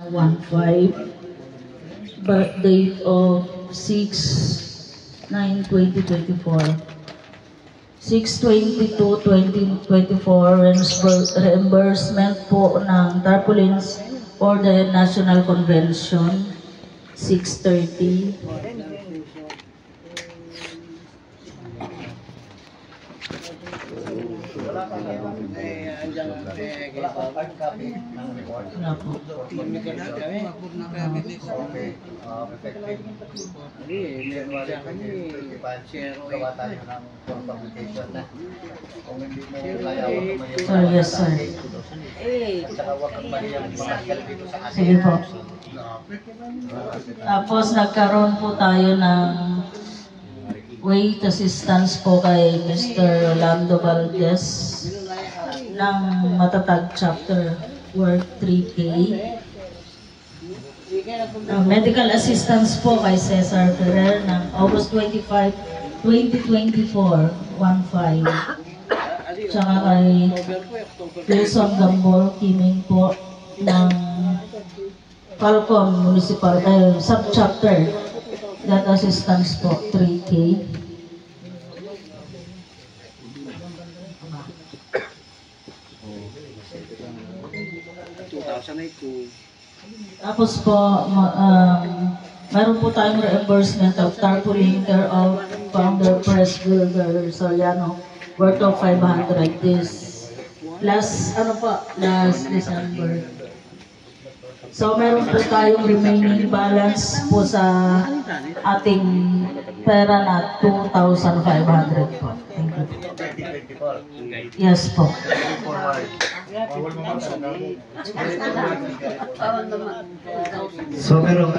15, birth date of 6/9/2024. 6/22/2024, reimbursement po ng tarpaulins for the National Convention, 6:30. Yes, sir. Sige po. Tapos nagkaroon po tayo ng weight assistance po kay Mr. Rolando Valdez ng Matatag Chapter, worth 3K. Medical assistance po kay Cesar Ferrer ng August 25, 2024, 1.5. Tsaka kay Wilson Gambol Kiming po ng Falcon Municipal Subchapter. That assistance po, 3K. Tapos po, meron po tayong reimbursement of tarpaulin care of Founder Press Builder Soriano, worth of 500 this last December. So meron po tayong remaining balance po sa ating pera na 2,500 po. Thank you. Yes po. So meron